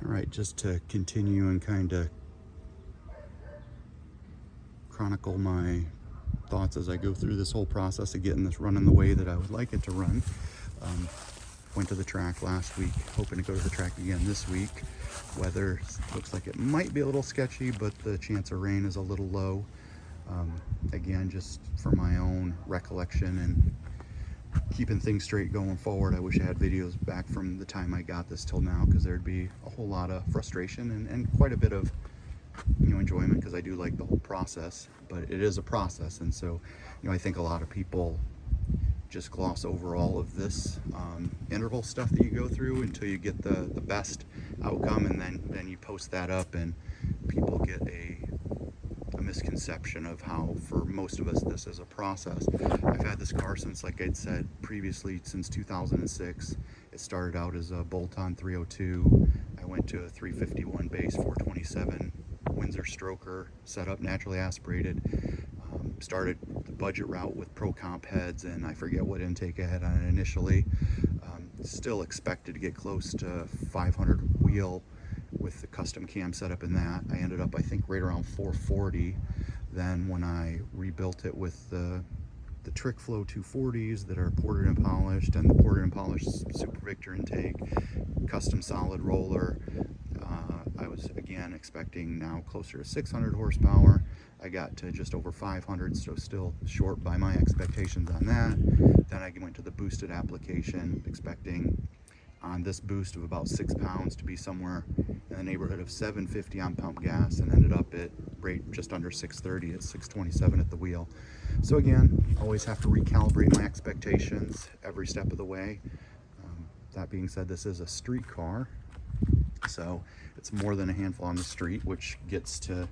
All right, just to continue and kind of chronicle my thoughts as I go through this whole process of getting this running the way that I would like it to run. Went to the track last week, hoping to go to the track again this week. Weather looks like it might be a little sketchy, but the chance of rain is a little low. Again, just for my own recollection and keeping things straight going forward, I wish I had videos back from the time I got this till now, because there'd be a whole lot of frustration and quite a bit of enjoyment, because I do like the whole process. But it is a process, and so I think a lot of people just gloss over all of this interval stuff that you go through until you get the best outcome, and then you post that up, and people get a misconception of how, for most of us, this is a process. I've had this car since, like I'd said previously, since 2006. It started out as a bolt-on 302. I went to a 351 base 427 Windsor stroker, set up naturally aspirated. Started the budget route with Pro Comp heads, and I forget what intake I had on it initially. Still expected to get close to 500 wheel with the custom cam setup in that. I ended up, I think, right around 440. Then when I rebuilt it with the Trick Flow 240s that are ported and polished, and the ported and polished Super Victor intake, custom solid roller, I was again expecting now closer to 600 horsepower. I got to just over 500, so still short by my expectations on that. Then I went to the boosted application, expecting on this boost of about 6 pounds to be somewhere in the neighborhood of 750 on pump gas, and ended up at rate just under 630 at 627 at the wheel. So again, always have to recalibrate my expectations every step of the way. That being said, this is a street car, so it's more than a handful on the street, which gets to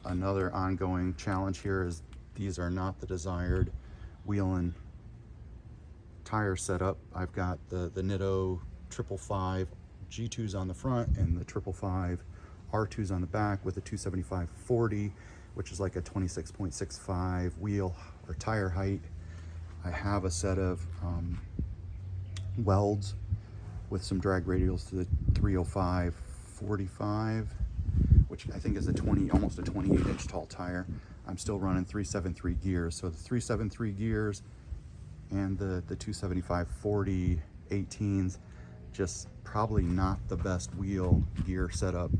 another ongoing challenge here. Is these are not the desired wheel and tire setup. I've got the Nitto 555 G2s on the front and the 555 R2s on the back, with a 275/40, which is like a 26.65 wheel or tire height. I have a set of welds with some drag radials to the 305/45, which I think is almost a 28-inch tall tire. I'm still running 373 gears, so the 373 gears and the 275/40 18s, just probably not the best wheel gear setup.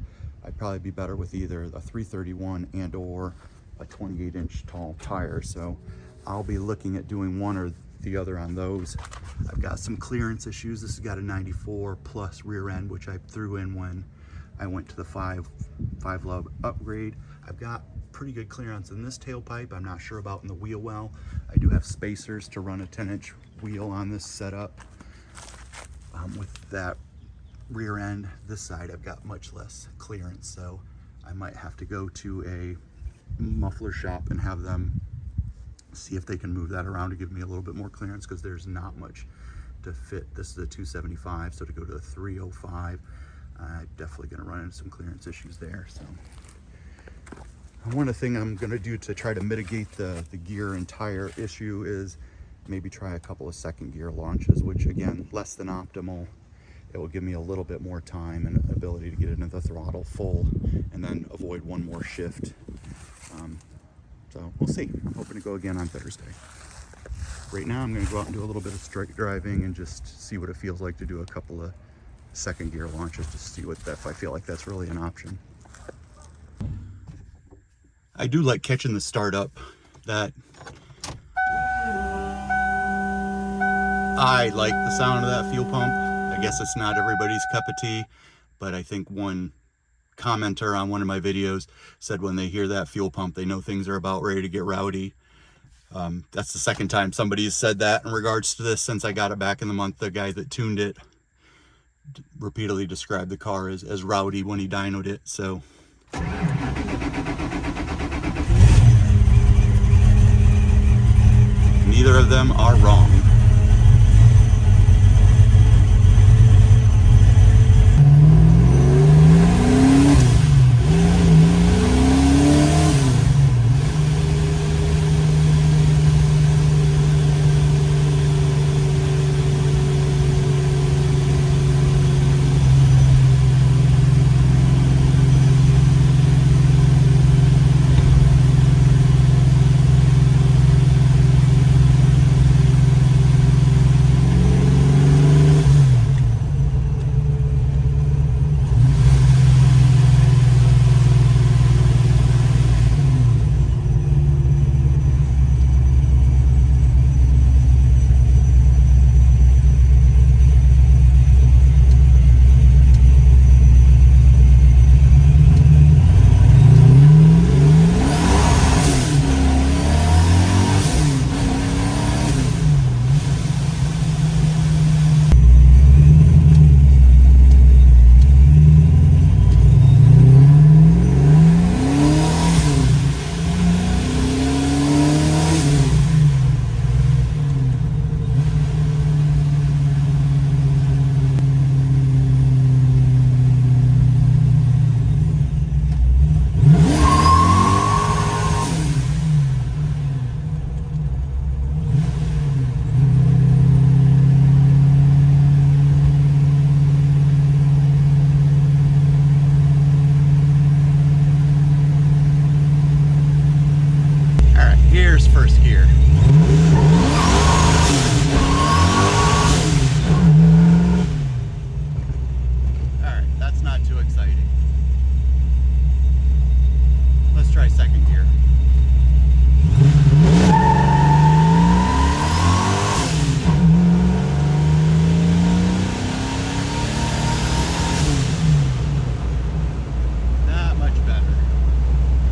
I'd probably be better with either a 331 and or a 28-inch tall tire. So I'll be looking at doing one or the other on those. I've got some clearance issues. This has got a 94 plus rear end, which I threw in when I went to the 5 lub upgrade. I've got pretty good clearance in this tailpipe. I'm not sure about in the wheel well. I do have spacers to run a 10-inch wheel on this setup. With that rear end, this side I've got much less clearance, so I might have to go to a muffler shop and have them see if they can move that around to give me a little bit more clearance, because there's not much to fit. This is a 275, so to go to a 305, I'm definitely going to run into some clearance issues there. So one of the things I'm going to do to try to mitigate the gear and tire issue is maybe try a couple of second gear launches, which again, less than optimal. It will give me a little bit more time and ability to get into the throttle full and then avoid one more shift. So we'll see. I'm hoping to go again on Thursday. Right now I'm going to go out and do a little bit of straight driving and just see what it feels like to do a couple of second gear launches, to see if I feel like that's really an option. I do like catching the startup. That I like the sound of that fuel pump. I guess it's not everybody's cup of tea, but I think one commenter on one of my videos said when they hear that fuel pump, they know things are about ready to get rowdy. That's the second time somebody has said that in regards to this since I got it back in the month. The guy that tuned it repeatedly described the car as rowdy when he dynoed it. So neither of them are wrong.